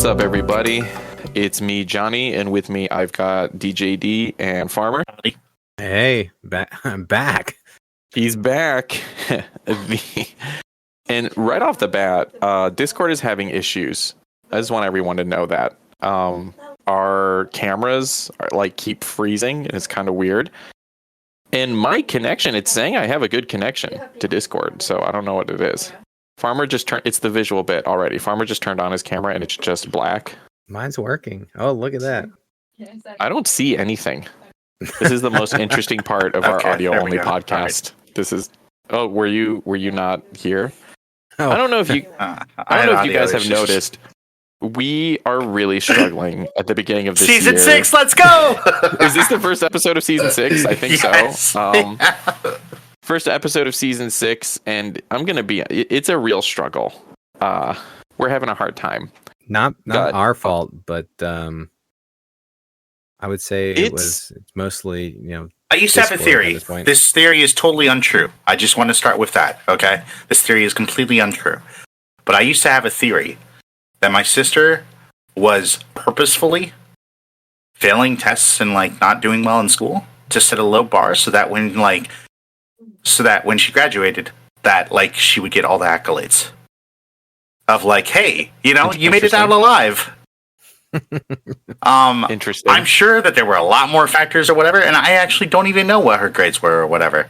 What's up, everybody? It's me, Johnny, and with me I've got DJD and Farmer. Hey, I'm back. He's back. And right off the bat, Discord is having issues. I just want everyone to know that. Our cameras keep freezing, and it's kind of weird. And my connection, it's saying I have a good connection to Discord, so I don't know what it is. Farmer just turned, it's the visual bit already. Farmer just turned on his camera and it's just black. Mine's working. Oh, look at that. I don't see anything. This is the most interesting part of our audio only podcast. Right. This is, were you not here? Oh. I don't know if you, I don't know if you guys have noticed. We are really struggling at the beginning of this season year. 6. Let's go. Is this the first episode of season 6? I think yes. so. First episode of season 6, and I'm gonna be. It's a real struggle. We're having a hard time. Not our fault, but I would say it's mostly I used to have a theory. This theory is totally untrue. I just want to start with that. Okay, this theory is completely untrue. But I used to have a theory that my sister was purposefully failing tests and not doing well in school to set a low bar, so that when she graduated, that she would get all the accolades of hey, you made it out alive. Interesting. I'm sure that there were a lot more factors or whatever, and I actually don't even know what her grades were or whatever.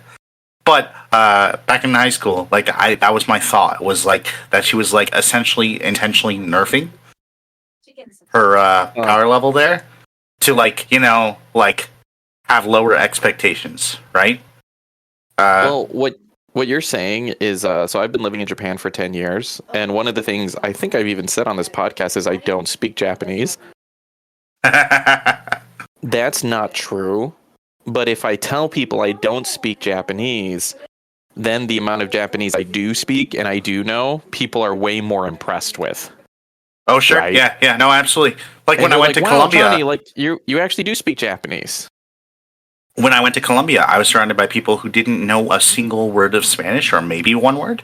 But back in high school, that was my thought, was that she was essentially intentionally nerfing her power level there to have lower expectations, right? Well, what you're saying is, so I've been living in Japan for 10 years, and one of the things I think I've even said on this podcast is I don't speak Japanese. That's not true. But if I tell people I don't speak Japanese, then the amount of Japanese I do speak and I do know, people are way more impressed with. Oh, sure. Right? Yeah, no, absolutely. When I went to Colombia... Johnny, you actually do speak Japanese. When I went to Colombia, I was surrounded by people who didn't know a single word of Spanish, or maybe one word.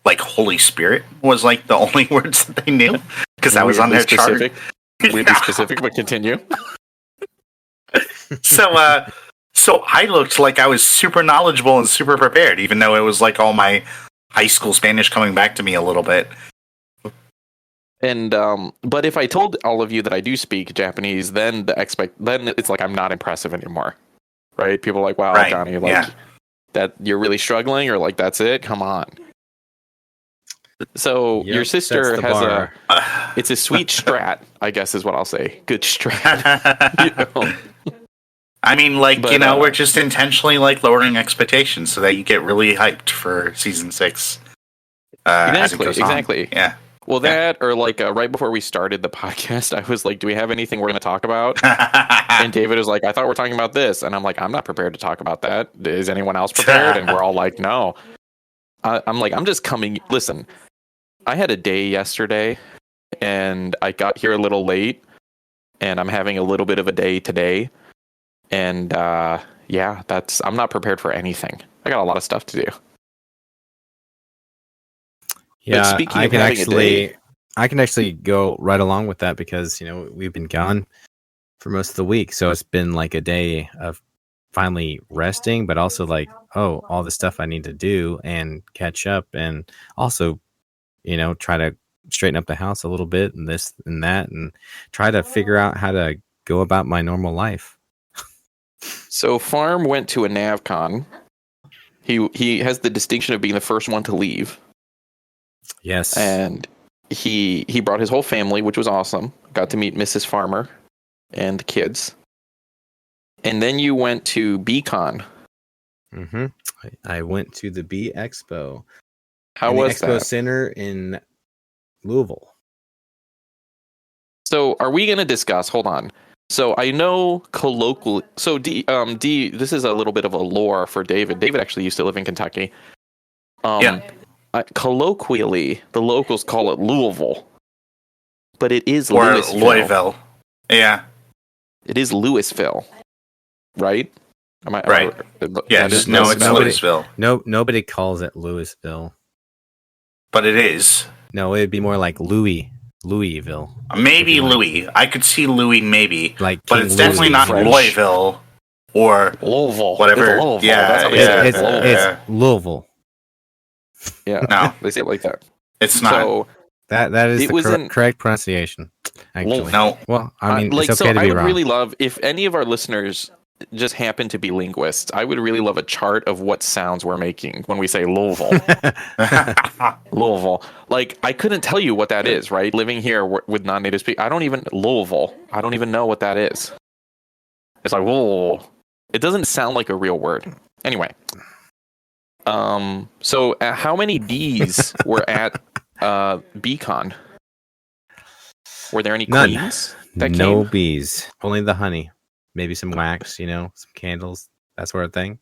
Holy Spirit was the only words that they knew, because that was on their chart. Weirdly specific, but continue. So I looked like I was super knowledgeable and super prepared, even though it was all my high school Spanish coming back to me a little bit. And but if I told all of you that I do speak Japanese, then it's I'm not impressive anymore, right? People are wow, right. Johnny, that you're really struggling, or that's it. Come on. So your sister has it's a sweet strat, I guess is what I'll say. Good strat. I mean, we're just intentionally lowering expectations so that you get really hyped for season 6. Exactly. Yeah. Well, that or right before we started the podcast, I was do we have anything we're going to talk about? And David was I thought we're talking about this, and I'm I'm not prepared to talk about that. Is anyone else prepared? And we're all no. I'm just coming. Listen, I had a day yesterday, and I got here a little late, and I'm having a little bit of a day today. And I'm not prepared for anything. I got a lot of stuff to do. Yeah, I can actually go right along with that because we've been gone for most of the week, so it's been a day of finally resting, but also all the stuff I need to do and catch up, and also try to straighten up the house a little bit and this and that, and try to figure out how to go about my normal life. So Farm went to a AnavCon. He has the distinction of being the first one to leave. Yes. And he brought his whole family, which was awesome. Got to meet Mrs. Farmer and the kids. And then you went to BCon. Mm-hmm. I went to the B Expo. How was the Expo Center in Louisville. So are we going to discuss, hold on. So I know colloquially, so D, this is a little bit of a lore for David. David actually used to live in Kentucky. Colloquially, the locals call it Louisville, but it is Louisville. Yeah, it is Louisville, right? Right. It's Louisville. No, nobody calls it Louisville, but it is. No, it'd be more like Louisville. Louisville. Maybe Louis. I could see Louis maybe. Like but King it's definitely not French. Louisville or Louisville. whatever. It's Louisville. Yeah, That's how they say it. It's Louisville. Yeah. No. They say it like that. It's not. So that is it the was in- correct pronunciation. Actually, No. Well, I mean, like, it's okay so to I be would wrong. really love if any of our listeners just happen to be linguists. I would really love a chart of what sounds we're making when we say Louisville. Louisville. Like, I couldn't tell you what that is, right? Living here with non-native speakers, Louisville. I don't even know what that is. It's like, whoa. It doesn't sound like a real word. Anyway. So how many bees were at BeeCon? Were there any None. queens that No came? bees. Only the honey. Maybe some wax, some candles, that sort of thing.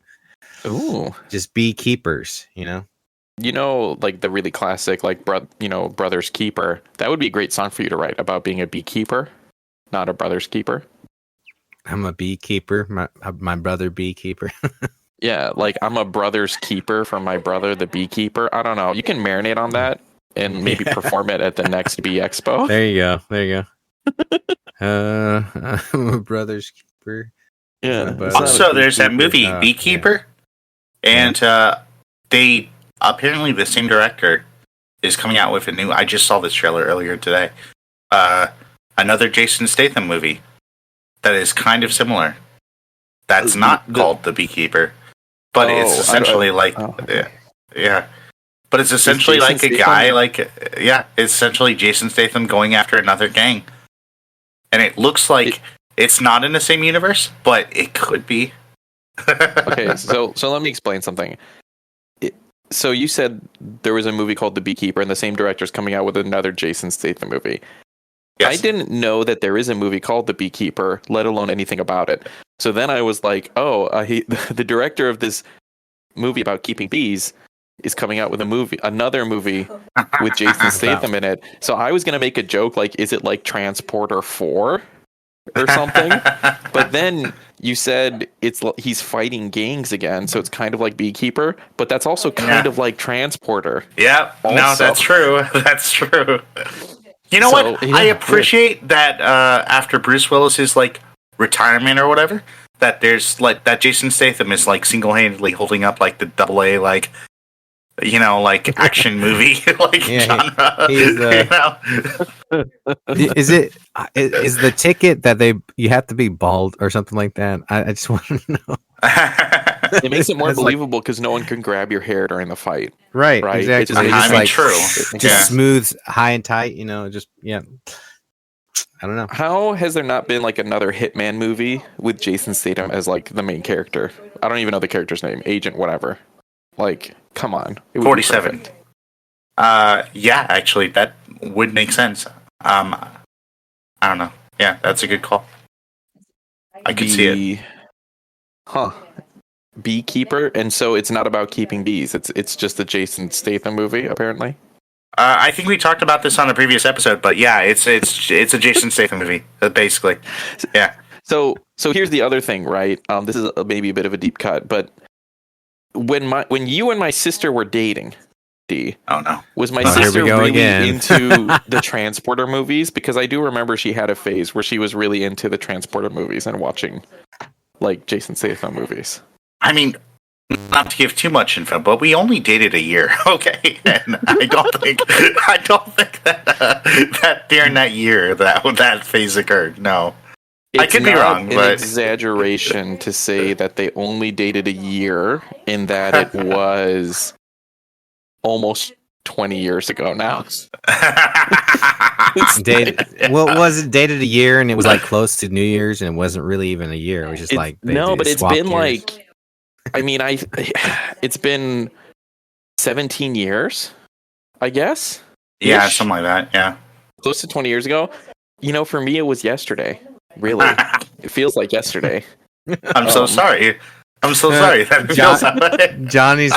Ooh. Just beekeepers, Like the really classic, like, Brother's Keeper. That would be a great song for you to write about being a beekeeper, not a brother's keeper. I'm a beekeeper, my brother beekeeper. Yeah, like I'm a brother's keeper for my brother, the beekeeper. I don't know. You can marinate on that and maybe perform it at the next Bee Expo. There you go. I'm a brother's keeper. Yeah. Also, there's that movie Beekeeper, and they apparently the same director is coming out with a new. I just saw this trailer earlier today. Another Jason Statham movie that is kind of similar. That's not called The Beekeeper, but it's essentially yeah. But it's essentially like a guy, it's essentially Jason Statham going after another gang. And it looks like it's not in the same universe, but it could be. Okay, so let me explain something. So you said there was a movie called The Beekeeper, and the same director's coming out with another Jason Statham movie. Yes. I didn't know that there is a movie called The Beekeeper, let alone anything about it. So then I was like, the director of this movie about keeping bees is coming out with another movie with Jason Statham in it. So I was going to make a joke like, is it like Transporter 4 or something? But then you said he's fighting gangs again, so it's kind of like Beekeeper, but that's also kind of like Transporter. Yeah, no, that's true. That's true. You know what? Yeah, I appreciate that after Bruce Willis's retirement or whatever, that there's that Jason Statham is single-handedly holding up the AA action movie genre. Is the ticket that you have to be bald or something like that? I just want to know. It makes it more believable because no one can grab your hair during the fight. Right? Exactly. True. Just smooth, high and tight. I don't know. How has there not been another Hitman movie with Jason Statham as the main character? I don't even know the character's name. Agent whatever. Come on. 47. Yeah, actually, that would make sense. I don't know. Yeah, that's a good call. I could see it. Huh. Beekeeper, and so it's not about keeping bees. It's just a Jason Statham movie, apparently. I think we talked about this on a previous episode, but yeah, it's a Jason Statham movie, basically. Yeah. So here's the other thing, right? This is maybe a bit of a deep cut, but when you and my sister were dating, D. Oh no. Was my sister really into the Transporter movies? Because I do remember she had a phase where she was really into the Transporter movies and watching Jason Statham movies. I mean, not to give too much info, but we only dated a year, okay? And I don't think that during that year that phase occurred. No. I could be wrong, but it's an exaggeration to say that they only dated a year, in that it was almost 20 years ago now. Was it dated a year and it was close to New Year's and it wasn't really even a year? It was just but it's been years. It's been 17 years, I guess. Yeah, something like that. Yeah, close to 20 years ago. For me, it was yesterday. Really, it feels like yesterday. I'm so sorry. I'm so sorry. That feels that way. Johnny's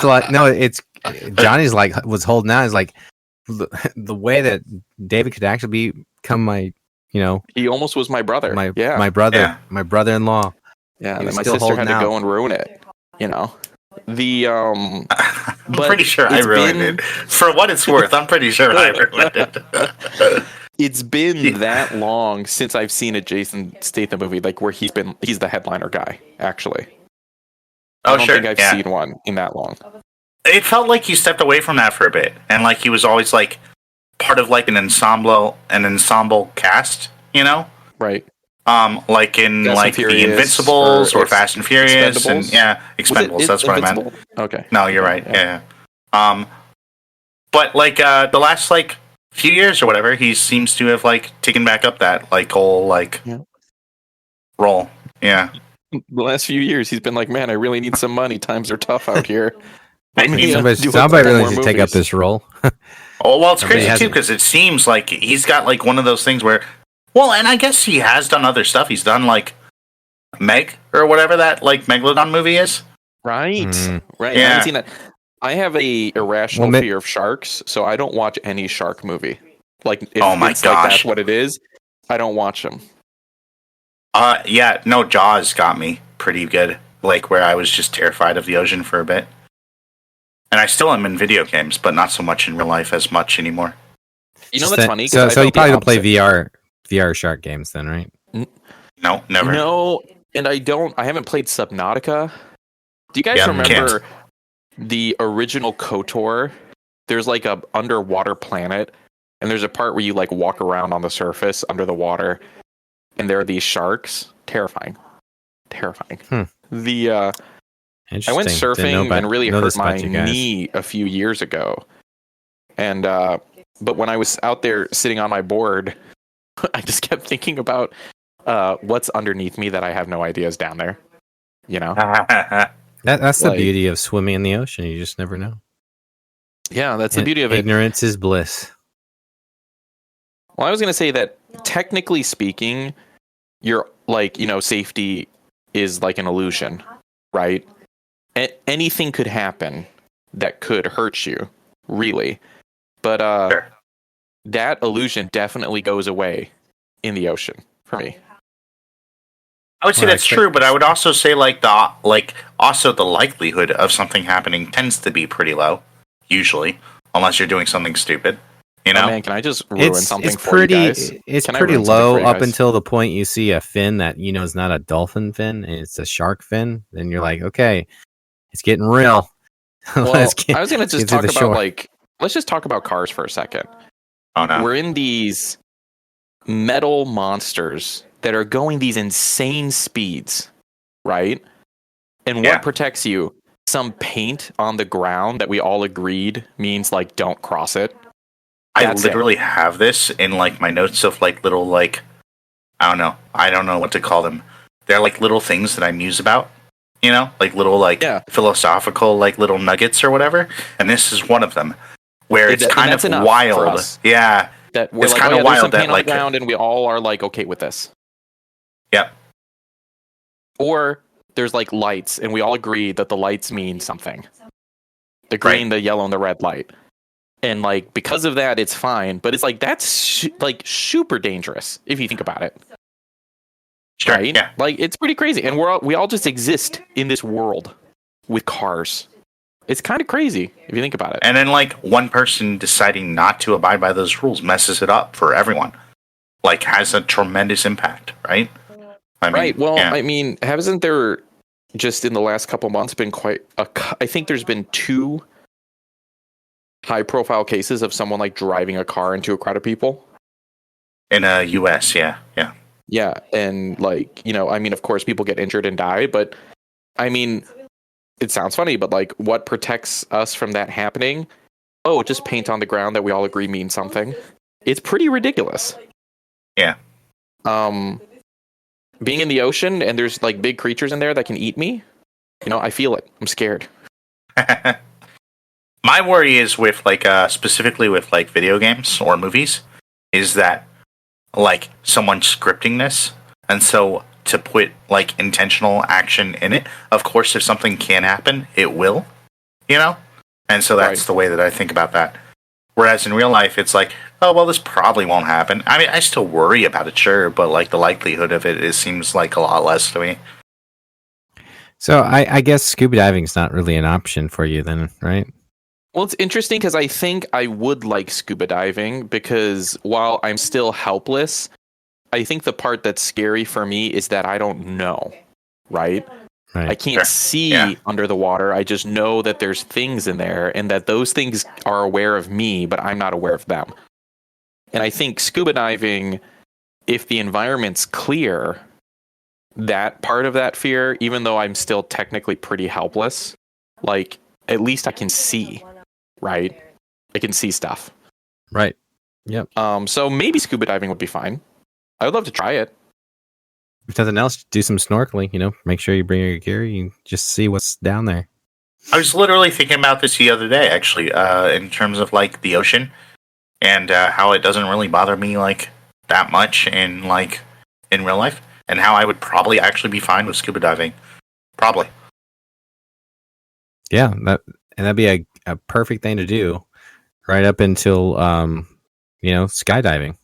Johnny's was holding out. Is the way that David could actually become my, he almost was my brother. My brother-in-law. Yeah, and then my sister had to go and ruin it. I'm pretty sure I ruined it. For what it's worth, I'm pretty sure I ruined it. It's been that long since I've seen a Jason Statham movie, like where he's the headliner guy. Actually, I don't think I've seen one in that long. It felt like he stepped away from that for a bit, and like he was always like part of like an ensemble cast, you know? Right. Like in like the Invincibles or Fast and Furious, and Expendables. That's what I meant. Okay. No, you're right. Yeah. But like the last like few years or whatever, he seems to have like taken back up that like whole like role. Yeah. The last few years, he's been like, man, I really need some money. Times are tough out here. Somebody really needs to take up this role. Oh, well, it's crazy too because it seems like he's got like one of those things where, well, and I guess he has done other stuff. He's done like Meg or whatever that like Megalodon movie is. Right. Right. Yeah. I haven't seen that. I have a irrational fear of sharks, so I don't watch any shark movie. Like, if it's like that's what it is, I don't watch them. Yeah, no, Jaws got me pretty good. Like, where I was just terrified of the ocean for a bit. And I still am in video games, but not so much in real life as much anymore. You know what's funny? So you probably don't play VR shark games then, right? No, never. No, and I haven't played Subnautica. Do you guys remember the original KOTOR? There's like a underwater planet, and there's a part where you like walk around on the surface under the water, and there are these sharks. Terrifying. I went surfing and really hurt my knee a few years ago. And but when I was out there sitting on my board, I just kept thinking about what's underneath me that I have no idea is down there. You know? That's the beauty of swimming in the ocean. You just never know. Yeah, that's the beauty of it. Ignorance is bliss. Well, I was going to say that technically speaking, you're like, safety is like an illusion, right? Anything could happen that could hurt you, really. But that illusion definitely goes away in the ocean for me. I would say that's true, but I would also say also the likelihood of something happening tends to be pretty low, usually, unless you're doing something stupid. You know? Oh, man, can I just ruin something for you guys? It's pretty low up until the point you see a fin that is not a dolphin fin, and it's a shark fin. Then you're like, okay, it's getting real. Well, I was going to just talk about let's just talk about cars for a second. Oh no, we're in these metal monsters that are going these insane speeds, right? And what protects you? Some paint on the ground that we all agreed means like don't cross it. I literally have this in like my notes of like little like I don't know what to call them. They're like little things that I muse about, like little like philosophical like little nuggets or whatever. And this is one of them where it's kind of wild. Yeah, that it's kind of wild that like ground and we all are like okay with this. Yep. Or there's like lights and we all agree that the lights mean something. The green, the yellow, and the red light. And like because of that, it's fine. But it's like that's like super dangerous if you think about it. Sure, right? Yeah. Like it's pretty crazy, and we all just exist in this world with cars. It's kind of crazy if you think about it. And then like one person deciding not to abide by those rules messes it up for everyone. Like has a tremendous impact, right? I mean, hasn't there just in the last couple months been I think there's been 2 high-profile cases of someone like driving a car into a crowd of people in the U.S. Yeah, and like I mean, of course, people get injured and die, but I mean, it sounds funny, but like, what protects us from that happening? Oh, just paint on the ground that we all agree means something. It's pretty ridiculous. Yeah. Being in the ocean and there's like big creatures in there that can eat me. I feel it. I'm scared. My worry is with like specifically with like video games or movies is that like someone's scripting this, and so to put like intentional action in it, of course if something can happen, it will, and so that's the way that I think about that. Whereas in real life it's like, oh well, this probably won't happen. I mean, I still worry about it, sure, but like the likelihood of it seems like a lot less to me. So I guess scuba diving is not really an option for you then, right? Well, it's interesting because I think I would like scuba diving because while I'm still helpless, I think the part that's scary for me is that I don't know, right? I can't see under the water. I just know that there's things in there and that those things are aware of me, but I'm not aware of them. And I think scuba diving, if the environment's clear, that part of that fear, even though I'm still technically pretty helpless, like at least I can see, right? I can see stuff. Right. Yep. So maybe scuba diving would be fine. I would love to try it. If nothing else, do some snorkeling, make sure you bring your gear. You just see what's down there. I was literally thinking about this the other day, actually, in terms of like the ocean and how it doesn't really bother me like that much in real life, and how I would probably actually be fine with scuba diving. Probably. Yeah, that'd be a perfect thing to do right up until skydiving.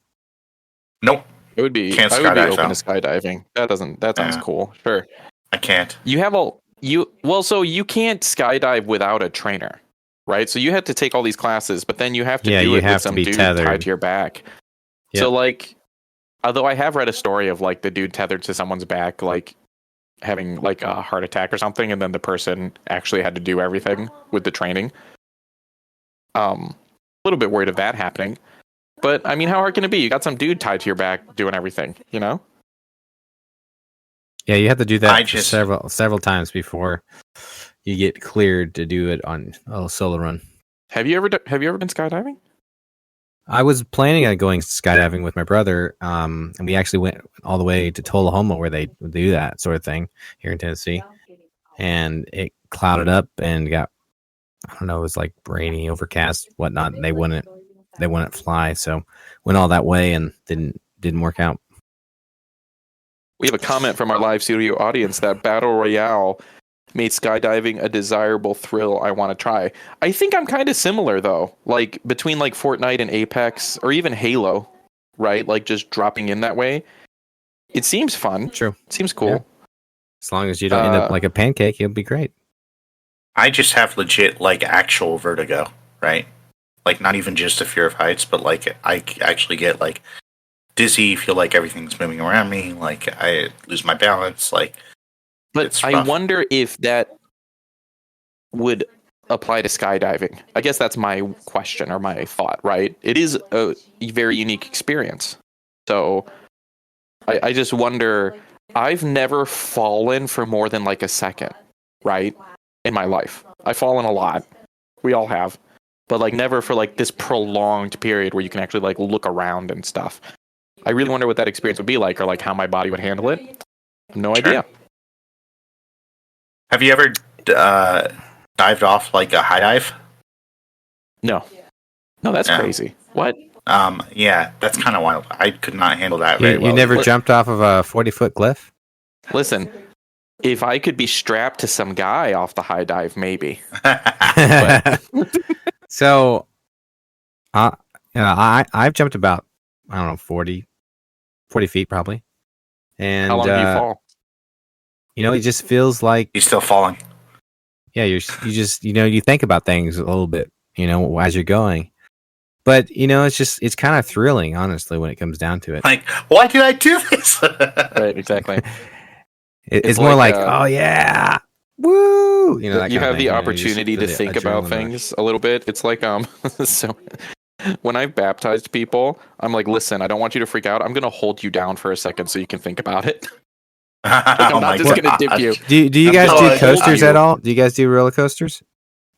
Nope. It would be. I would be open to skydiving. That sounds cool. Sure. I can't. So you can't skydive without a trainer, right? So you have to take all these classes, but then you have to do it with some dude tied to your back. Yep. So although I have read a story of the dude tethered to someone's back, having a heart attack or something, and then the person actually had to do everything with the training. A little bit worried of that happening. But, I mean, how hard can it be? You got some dude tied to your back doing everything, Yeah, you have to do that several times before you get cleared to do it on a solo run. Have you ever been skydiving? I was planning on going skydiving with my brother, and we actually went all the way to Tullahoma where they do that sort of thing here in Tennessee. And it clouded up and got, I don't know, it was rainy, overcast, whatnot, and they wouldn't fly, so went all that way and didn't work out. We have a comment from our live studio audience that Battle Royale made skydiving a desirable thrill I want to try. I think I'm kind of similar though, between Fortnite and Apex or even Halo, right? Just dropping in that way. It seems fun. True. It seems cool. Yeah. As long as you don't end up like a pancake, it'll be great. I just have legit actual vertigo, right? Not even just a fear of heights, but I actually get dizzy, feel like everything's moving around me, I lose my balance, But I wonder if that would apply to skydiving. I guess that's my question or my thought, right? It is a very unique experience. So I just wonder, I've never fallen for more than a second, right? In my life. I've fallen a lot. We all have. But never for this prolonged period where you can actually look around and stuff. I really wonder what that experience would be like, or how my body would handle it. No idea. Have you ever dived off a high dive? No, that's crazy. What? Yeah, that's kind of wild. I could not handle that very well. You never jumped off of a 40-foot cliff? Listen, if I could be strapped to some guy off the high dive, maybe. So, I've jumped about, I don't know, 40 feet probably. And how long do you fall? It just feels like you're still falling. Yeah, you just you think about things a little bit, as you're going. But it's kind of thrilling, honestly, when it comes down to it. Why did I do this? Right, exactly. It's more oh yeah. Woo! You have the opportunity to think about things a little bit. It's so when I've baptized people, I'm listen, I don't want you to freak out. I'm going to hold you down for a second so you can think about it. I'm not just going to dip you. Do you guys do coasters at all? Do you guys do roller coasters?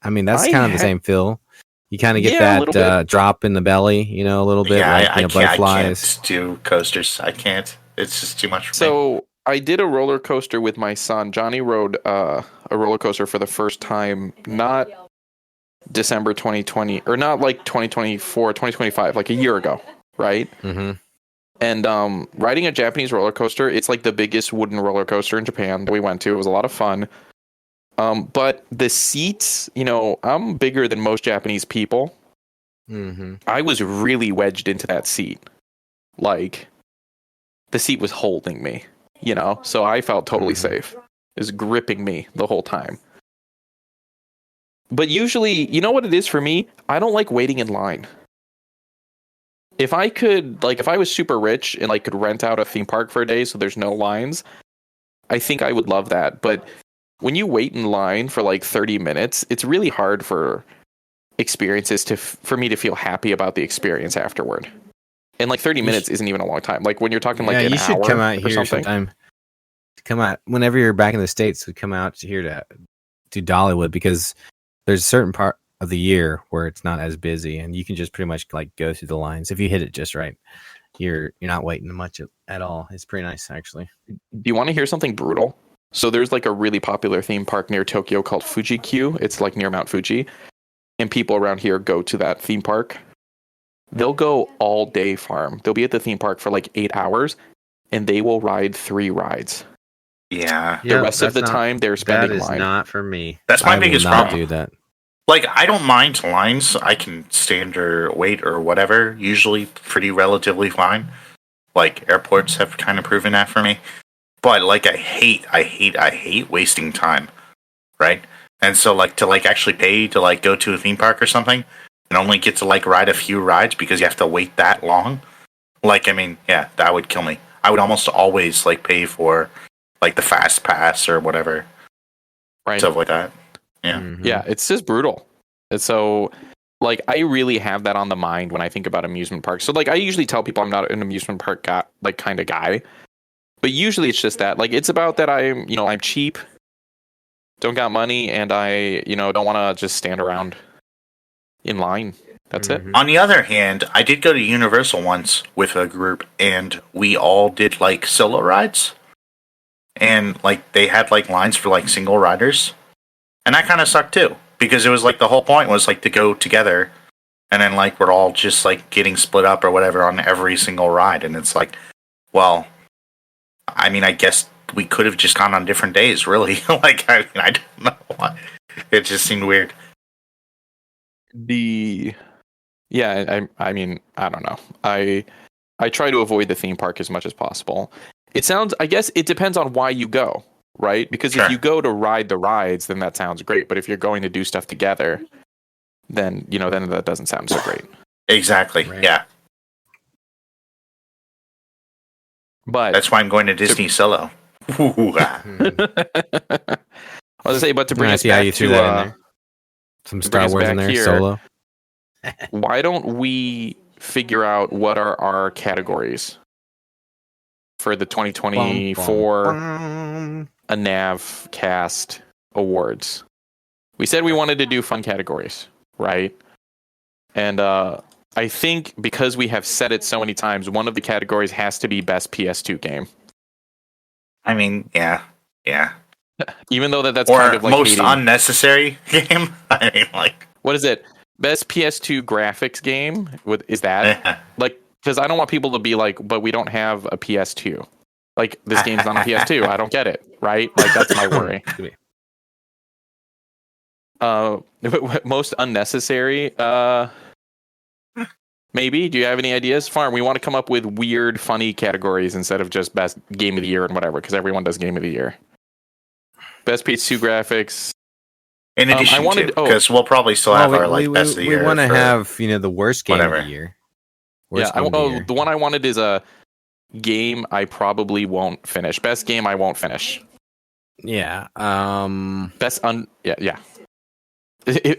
I mean, that's kind of the same feel. You kind of get that drop in the belly, a little bit. Yeah, I can't do coasters. I can't. It's just too much for me. So I did a roller coaster with my son. Johnny rode a roller coaster for the first time, not December 2020, or not 2024, 2025, a year ago, right? Mm-hmm. And riding a Japanese roller coaster, it's the biggest wooden roller coaster in Japan that we went to. It was a lot of fun. But the seats, I'm bigger than most Japanese people. Mm-hmm. I was really wedged into that seat. The seat was holding me, so I felt totally safe. It was gripping me the whole time. But usually, you know what it is for me? I don't like waiting in line. If I could, like, if I was super rich and like could rent out a theme park for a day so there's no lines, I think I would love that. But when you wait in line for like 30 minutes, it's really hard for experiences for me to feel happy about the experience afterward. And like 30 minutes isn't even a long time. Like when you're talking like an hour you should come out or here something. sometime. Come out whenever you're back in the States. We come out here to Dollywood because there's a certain part of the year where it's not as busy, and you can just pretty much like go through the lines if you hit it just right. You're not waiting much at all. It's pretty nice, actually. Do you want to hear something brutal? So there's like a really popular theme park near Tokyo called Fuji-Q. It's like near Mount Fuji, and people around here go to that theme park. They'll go all day farm. They'll be at the theme park for like 8 hours, and they will ride 3 rides. Yeah. The rest of the time they're spending line. That is line. not for me. That's my biggest problem. Do that. Like, I don't mind lines. I can stand or wait or whatever. Usually pretty relatively fine. Like, airports have kind of proven that for me. But, like, I hate wasting time. Right? And so, like, to, like, actually pay to, like, go to a theme park or something and only get to, like, ride a few rides because you have to wait that long. Like, I mean, yeah, that would kill me. I would almost always, like, pay for, like, the fast pass or whatever. Right. Stuff like that. Yeah. Mm-hmm. Yeah, it's just brutal. And so, like, I really have that on the mind when I think about amusement parks. So, like, I usually tell people I'm not an amusement park guy, like, kind of guy. But usually it's just that. Like, it's about that I'm cheap, don't got money, and I, don't want to just stand around in line. That's it. On the other hand, I did go to Universal once with a group, and we all did, like, solo rides. And, like, they had, like, lines for, like, single riders. And that kind of sucked too, because it was like the whole point was like to go together, and then like we're all just like getting split up or whatever on every single ride, and it's like, well, I mean, I guess we could have just gone on different days, really. Like, I don't know why. It just seemed weird. I mean, I don't know. I try to avoid the theme park as much as possible. I guess it depends on why you go. Right? Because if you go to ride the rides, then that sounds great. But if you're going to do stuff together, then that doesn't sound so great. Exactly. Right. Yeah. But that's why I'm going to Disney solo. I was gonna say, but to bring us back to some Star Wars in there, here, solo. Why don't we figure out what are our categories for the 2024 AnavCast Awards? We said we wanted to do fun categories, right? And I think because we have said it so many times, one of the categories has to be best PS2 game. I mean, yeah. Even though that's or kind of like most unnecessary game. I mean, like, what is it? Best PS2 graphics game? Is that like? Because I don't want people to be like, but we don't have a PS2. Like, this game's not on PS2. I don't get it, right? Like, that's my worry. Most unnecessary? Maybe. Do you have any ideas? Farm, we want to come up with weird, funny categories instead of just best game of the year and whatever, because everyone does game of the year. Best PS2 graphics. In addition to, because we'll probably still have our best of the year. We want to have, the worst game of the year. The one I wanted is a game I probably won't finish. Best game I won't finish. Yeah. Best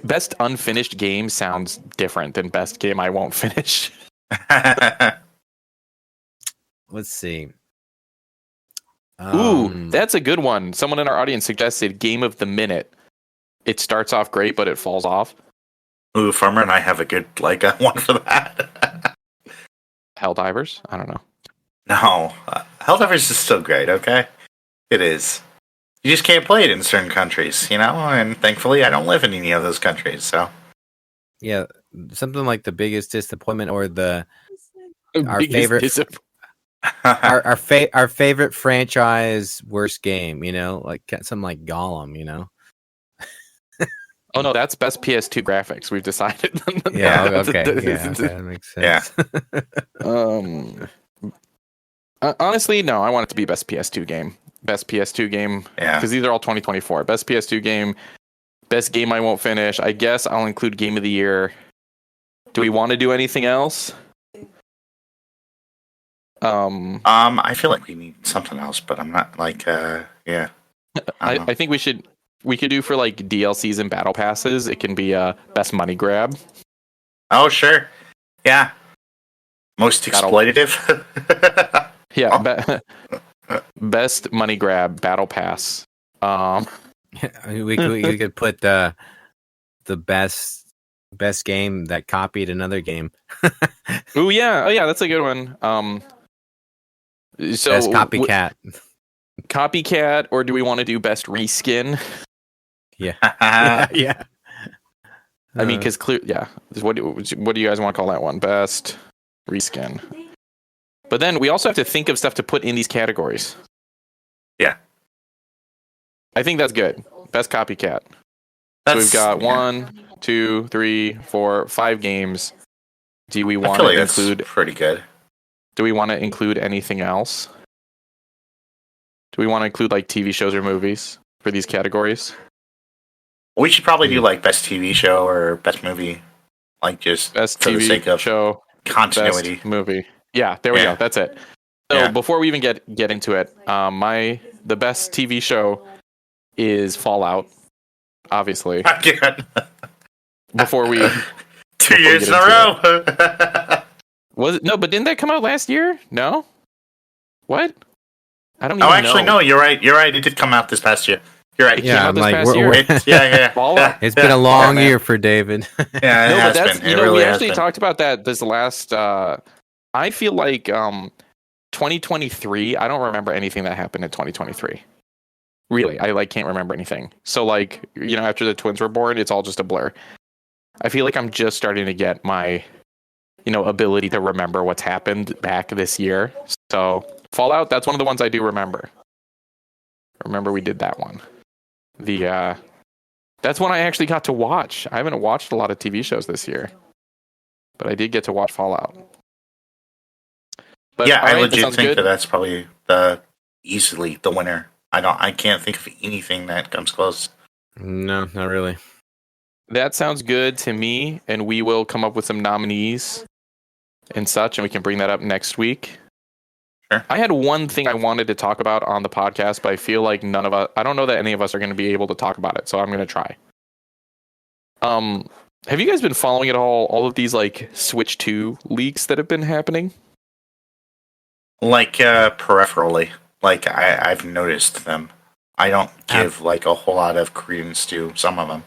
best unfinished game sounds different than best game I won't finish. Let's see. Ooh, that's a good one. Someone in our audience suggested Game of the Minute. It starts off great, but it falls off. Ooh, Farmer and I have a good one for that. Helldivers? I don't know. No, Helldivers is still great, okay? It is. You just can't play it in certain countries, and thankfully I don't live in any of those countries, so. Yeah, something like the biggest disappointment or our favorite our favorite franchise worst game, like something like Gollum, Oh no, that's best PS2 graphics. We've decided. Yeah, okay. Yeah, that makes sense. Yeah. Honestly, no, I want it to be best PS2 game. Best PS2 game. Yeah. Because these are all 2024. Best PS2 game. Best game I won't finish. I guess I'll include game of the year. Do we want to do anything else? I feel like we need something else, but I'm not like yeah. I think we could do for like DLCs and battle passes. It can be best money grab. Oh sure, yeah. Most exploitative. Yeah, best money grab battle pass. We could put the best game that copied another game. Oh yeah, that's a good one. So best copycat. Copycat, or do we want to do best reskin? Yeah. Yeah. I mean, because what do you guys want to call that one? Best reskin. But then we also have to think of stuff to put in these categories. Yeah. I think that's good. Best copycat. So we've got 1, 2, 3, 4, 5 games. Do we want to include? Pretty good. Do we want to include anything else? Do we want to include like TV shows or movies for these categories? We should probably do like best TV show or best movie, like just best for TV the sake of show, continuity. Best movie. Yeah, there we go. That's it. So before we even get into it, the best TV show is Fallout, obviously. Again. Before we 2 years in a row. Was it no? But didn't that come out last year? No. What? I don't even know. Oh, actually, no. You're right. It did come out this past year. You're right. Yeah, Fallout. It's been a long year for David. Yeah, no, but that's been. Really we actually talked about that this last. I feel like 2023. I don't remember anything that happened in 2023. Really, I can't remember anything. So after the twins were born, it's all just a blur. I feel like I'm just starting to get my, ability to remember what's happened back this year. So Fallout, that's one of the ones I do remember. Remember we did that one. That's one I actually got to watch. I haven't watched a lot of TV shows this year, but I did get to watch Fallout. But, yeah, I legit think that's probably easily the winner. I can't think of anything that comes close. No, not really. That sounds good to me, and we will come up with some nominees and such, and we can bring that up next week. Sure. I had one thing I wanted to talk about on the podcast, but I feel like I don't know that any of us are going to be able to talk about it, so I'm going to try. Have you guys been following at all of these Switch 2 leaks that have been happening? Peripherally. I've noticed them. I don't give a whole lot of credence to some of them.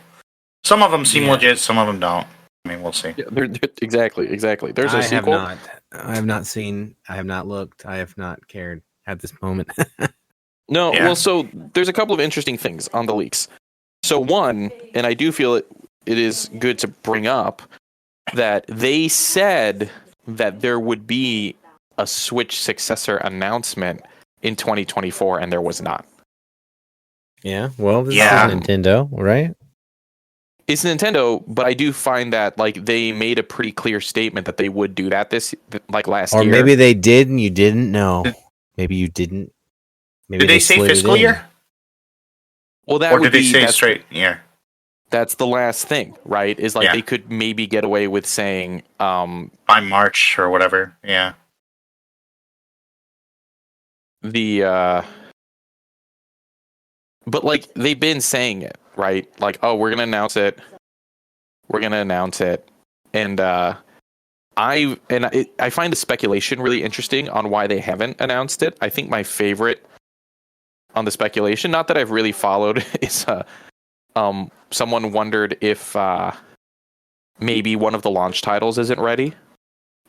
Some of them seem legit, some of them don't. I mean, we'll see. Yeah, exactly. There's a sequel. I have not seen. I have not looked. I have not cared at this moment. No, well, so there's a couple of interesting things on the leaks. So one, and I do feel it is good to bring up, that they said that there would be a Switch successor announcement in 2024, and there was not. Yeah, well, this is Nintendo, right? It's Nintendo, but I do find that they made a pretty clear statement that they would do that last year. Or maybe they did and you didn't know. Maybe you didn't. Maybe did they say fiscal year? Well, that or did they say straight year? That's the last thing, right? Is they could maybe get away with saying by March or whatever. Yeah. But they've been saying it, right? We're gonna announce it. And I find the speculation really interesting on why they haven't announced it. I think my favorite on the speculation, not that I've really followed, is someone wondered if maybe one of the launch titles isn't ready.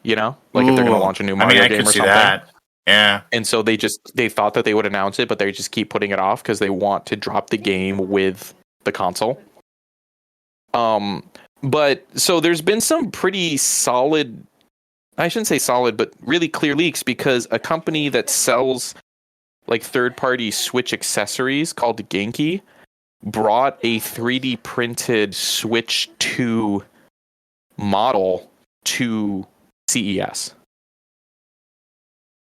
If they're gonna launch a new Mario game or something. That. Yeah. And so they thought that they would announce it, but they just keep putting it off because they want to drop the game with the console. But so there's been some pretty solid, I shouldn't say solid, but really clear leaks, because a company that sells third-party Switch accessories called Genki brought a 3D printed Switch 2 model to CES.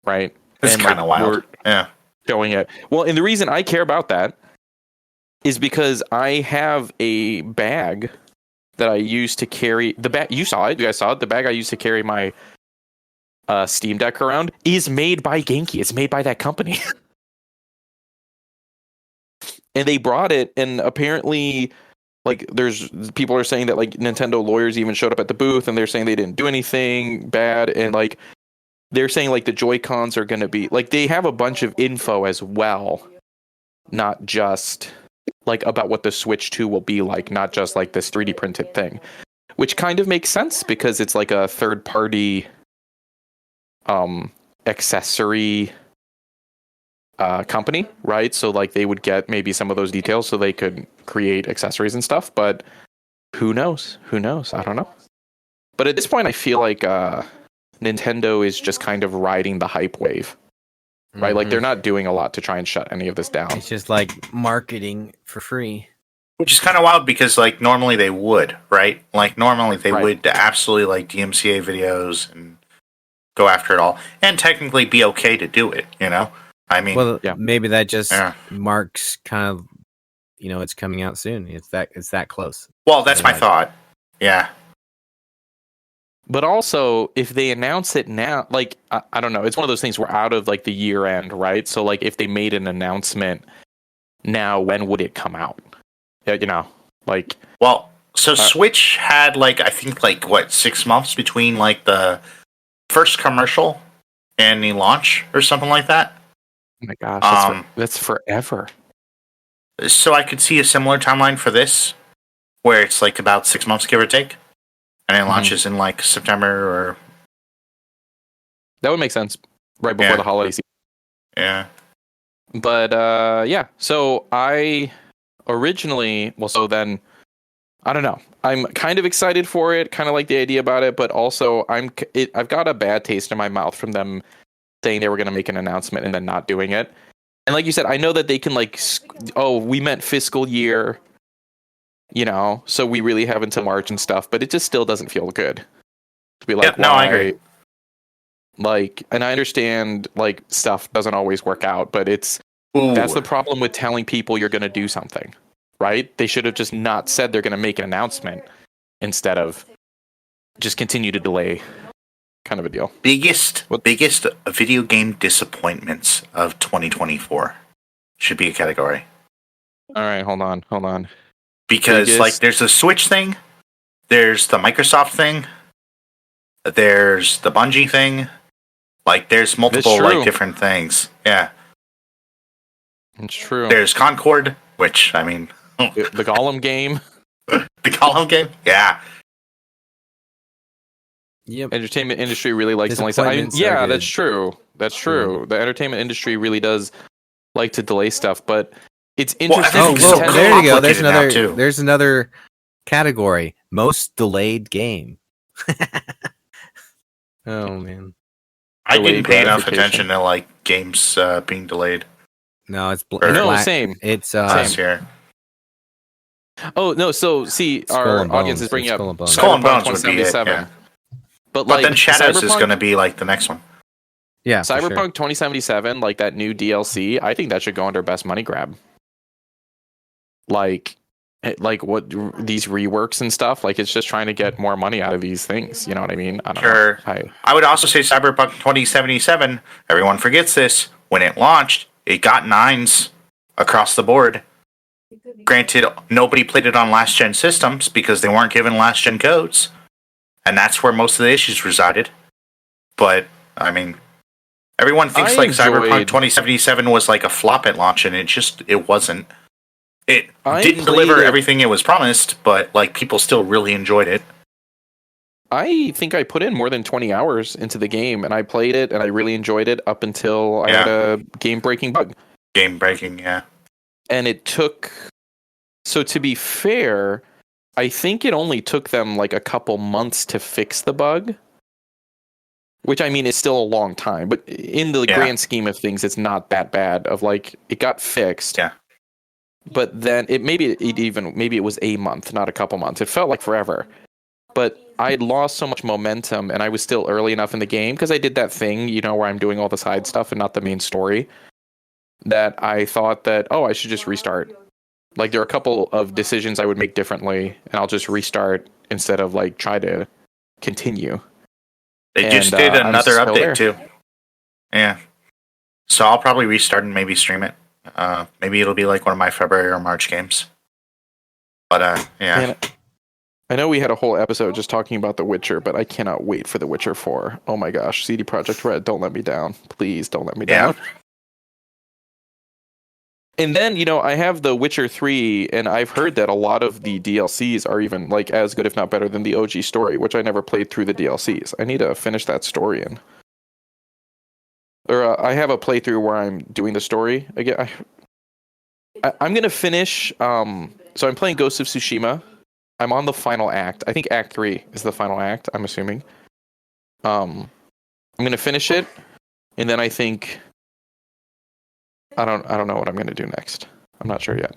Right? It's kind of wild. Yeah. Showing it. Well, and the reason I care about that is because I have a bag that I used to carry the bag. You saw it. You guys saw it. The bag I used to carry my Steam Deck around is made by Genki. It's made by that company. And they brought it, and apparently, like, there's people are saying that like Nintendo lawyers even showed up at the booth, and they're saying they didn't do anything bad, and like they're saying like the Joy-Cons are going to be like they have a bunch of info as well, not just like about what the Switch 2 will be like, not just like this 3D printed thing, which kind of makes sense because it's like a third party accessory company, right? So like they would get maybe some of those details so they could create accessories and stuff, but who knows? I don't know. But at this point I feel like Nintendo is just kind of riding the hype wave, right? Like they're not doing a lot to try and shut any of this down. It's just like marketing for free, which is kind of wild because like normally they would, right? Like normally they would absolutely like DMCA videos and go after it all, and technically be okay to do it, you know? I mean, well, maybe that just marks kind of, you know, it's coming out soon. It's that close. Well, that's my thought. Yeah. But also, if they announce it now, like, I don't know, it's one of those things we're out of like the year end, right? So like if they made an announcement now, when would it come out? You know, like. Well, so Switch had like, I think like what, 6 months between like the first commercial and the launch or something like that. Oh my gosh, that's forever. So I could see a similar timeline for this, where it's like about 6 months, give or take, and it launches in like September or. That would make sense, right before the holiday season. Yeah. But yeah, so I originally, so then I don't know. I'm kind of excited for it, kind of like the idea about it, but also I've got a bad taste in my mouth from them saying they were going to make an announcement and then not doing it. And like you said, I know that they can like, we meant fiscal year, you know, so we really have until March and stuff, but it just still doesn't feel good to be like, no, I agree. Like, and I understand like stuff doesn't always work out, but that's the problem with telling people you're going to do something, right? They should have just not said they're going to make an announcement instead of just continue to delay. Kind of a deal. Biggest video game disappointments of 2024 should be a category. All right, hold on. Because like there's the Switch thing, there's the Microsoft thing, there's the Bungie thing. Like there's multiple like different things. Yeah. It's true. There's Concord, which I mean the Gollum game. The Gollum game? Yeah. Yep. Entertainment industry really likes to delay stuff. Yeah, that's true. That's true. The entertainment industry really does like to delay stuff, but it's interesting. There you go. There's another category. Most delayed game. Oh man. I didn't pay enough attention to like games being delayed. No, it's same. It's last year. Oh no! So see, our audience is bringing up Skull and Bones would be it. Yeah. But then Shadows is going to be like the next one. Yeah, Cyberpunk 2077, like that new DLC, I think that should go under best money grab. Like what these reworks and stuff, like it's just trying to get more money out of these things. You know what I mean? I don't know. I would also say Cyberpunk 2077. Everyone forgets this. When it launched, it got 9s across the board. Granted, nobody played it on last gen systems because they weren't given last gen codes. And that's where most of the issues resided. But, I mean, everyone thinks Cyberpunk 2077 was like a flop at launch, and it wasn't. It didn't deliver everything it was promised, but like people still really enjoyed it. I think I put in more than 20 hours into the game, and I played it, and I really enjoyed it up until I had a game-breaking bug. Game-breaking, yeah. And it took... So to be fair... I think it only took them like a couple months to fix the bug, which I mean is still a long time, but in the grand scheme of things, it's not that bad. Of like it got fixed, but then maybe it was a month, not a couple months. It felt like forever, but I had lost so much momentum, and I was still early enough in the game because I did that thing, you know, where I'm doing all the side stuff and not the main story. That I thought that I should just restart. Like there are a couple of decisions I would make differently, and I'll just restart instead of like try to continue. They just did another update too. Yeah. So I'll probably restart and maybe stream it. Maybe it'll be like one of my February or March games. But yeah. And I know we had a whole episode just talking about The Witcher, but I cannot wait for The Witcher 4. Oh my gosh, CD Projekt Red, don't let me down. Please don't let me down. And then, I have The Witcher 3, and I've heard that a lot of the DLCs are even like as good, if not better, than the OG story, which I never played through the DLCs. I need to finish that story in. Or I have a playthrough where I'm doing the story again. I'm going to finish. So I'm playing Ghost of Tsushima. I'm on the final act. I think Act 3 is the final act, I'm assuming. I'm going to finish it, and then I think I don't know what I'm going to do next. I'm not sure yet.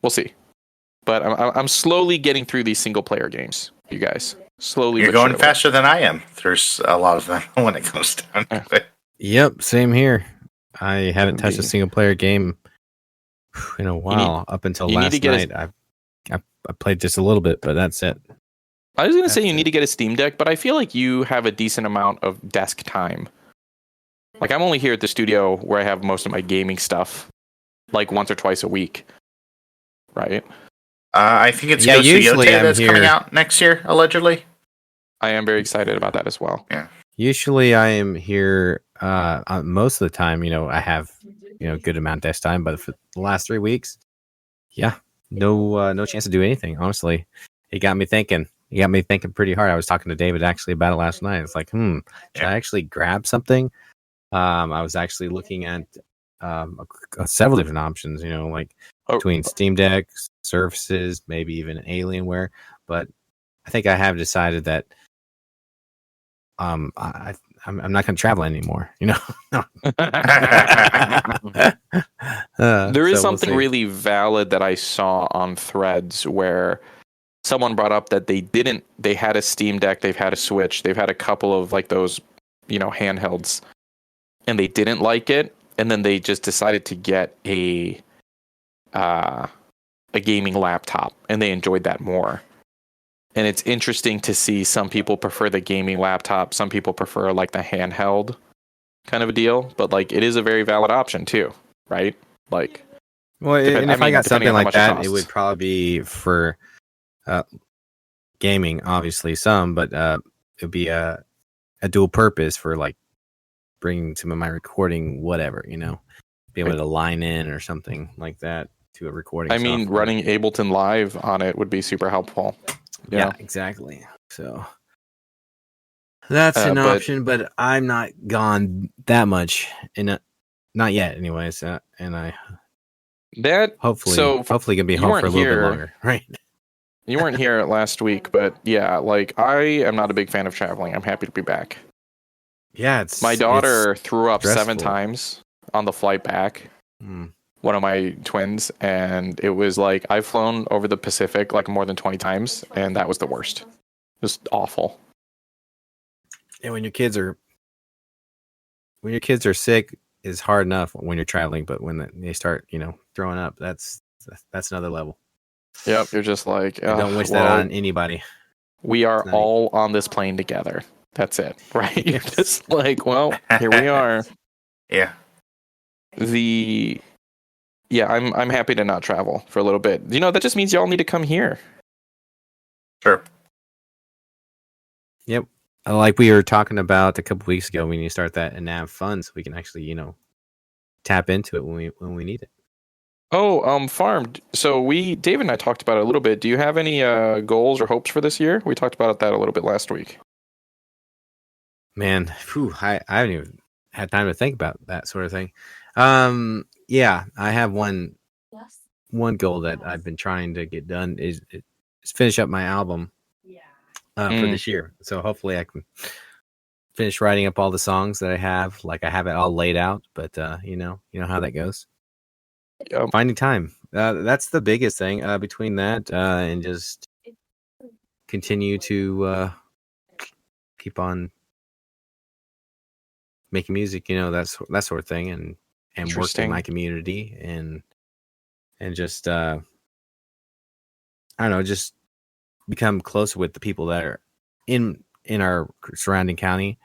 We'll see. But I'm slowly getting through these single player games, you guys. Slowly. You're going faster than I am. There's a lot of them when it comes down to it. Yep, same here. I haven't touched a single player game in a while. Up until last night, I played just a little bit, but that's it. I was going to say you need to get a Steam Deck, but I feel like you have a decent amount of desk time. Like, I'm only here at the studio where I have most of my gaming stuff, like once or twice a week. Right? I think it's Ghost of Yote that's coming out next year, allegedly. I am very excited about that as well. Yeah. Usually I am here most of the time, I have, good amount of desk time, but for the last 3 weeks, no chance to do anything. Honestly, it got me thinking. You got me thinking pretty hard. I was talking to David actually about it last night. It's like, should I actually grab something? I was actually looking at several different options, between Steam Deck, Surfaces, maybe even Alienware. But I think I have decided that I'm not going to travel anymore. There is something really valid that I saw on Threads where someone brought up that they had a Steam Deck, they've had a Switch, they've had a couple of like those, handhelds, and they didn't like it, and then they just decided to get a gaming laptop, and they enjoyed that more. And it's interesting to see some people prefer the gaming laptop, some people prefer like the handheld kind of a deal, but like it is a very valid option too, right? Like, well, and if I got something like that, it would probably be for gaming, obviously some, but it would be a dual purpose for like bringing some of my recording, whatever, be able to line in or something like that to a recording. I mean, running Ableton Live on it would be super helpful. Yeah, exactly. So that's an option, but I'm not gone that much not yet, anyways. And I hopefully gonna be home for a little bit longer, right? You weren't here last week, but yeah, like I am not a big fan of traveling. I'm happy to be back. Yeah, my daughter threw up stressful 7 times on the flight back. One of my twins, and it was like I've flown over the Pacific like more than 20 times, and that was the worst. Just awful. And when your kids are sick, it's hard enough when you're traveling, but when they start, throwing up, that's another level. Yep, you're just like, don't wish that on anybody. We are all on this plane together. That's it, right? You're just like, well, here we are. Yeah. I'm happy to not travel for a little bit. That just means y'all need to come here. Sure. Yep. Like we were talking about a couple weeks ago, we need to start that AnavCast fund so we can actually, tap into it when we need it. Oh, Farm. So David and I talked about it a little bit. Do you have any goals or hopes for this year? We talked about that a little bit last week. Man, I haven't even had time to think about that sort of thing. Yeah, I have one goal that I've been trying to get done is finish up my album for this year. So hopefully I can finish writing up all the songs that I have. Like I have it all laid out, but you know how that goes. Yep. Finding time. That's the biggest thing between that and just continue to keep on making music, that sort of thing, and work in my community and just I don't know, just become close with the people that are in our surrounding county.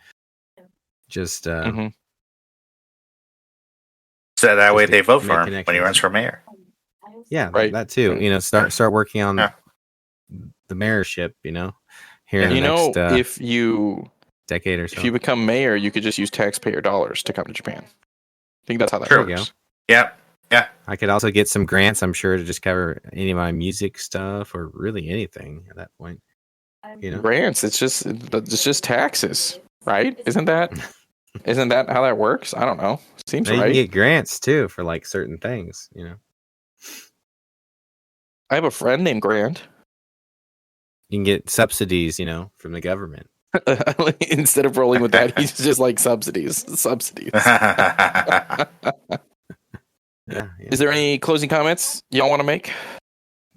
Just so that way they vote for him when he runs for mayor. Yeah, right. That too. You know, start working on the mayorship. You know, here in the next if you decade or so. If you become mayor, you could just use taxpayer dollars to come to Japan. I think that's how that works. Yeah. I could also get some grants, I'm sure, to just cover any of my music stuff or really anything at that point. You know, grants. It's just taxes, right? Isn't that how that works? I don't know. Seems right. You can get grants too for like certain things. You know, I have a friend named Grant. You can get subsidies, you know, from the government. Instead of rolling with that, he's just like subsidies. Yeah. Is there any closing comments y'all want to make?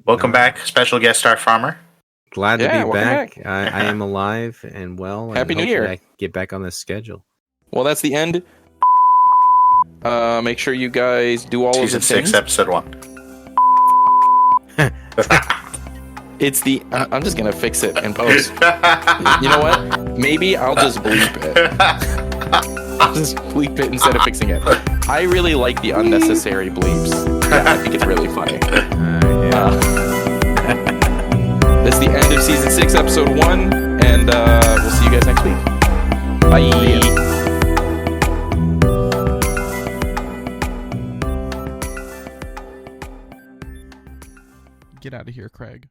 Welcome back, special guest star farmer. Glad to be back. I am alive and well. Happy New Year. I get back on this schedule. Well, that's the end. Make sure you guys do all of the things. Season 6, episode 1. It's the... I'm just going to fix it in post. You know what? Maybe I'll just bleep it. I'll just bleep it instead of fixing it. I really like the unnecessary bleeps. Yeah, I think it's really funny. That's the end of season 6, episode 1, and we'll see you guys next week. Bye. Get out of here, Craig.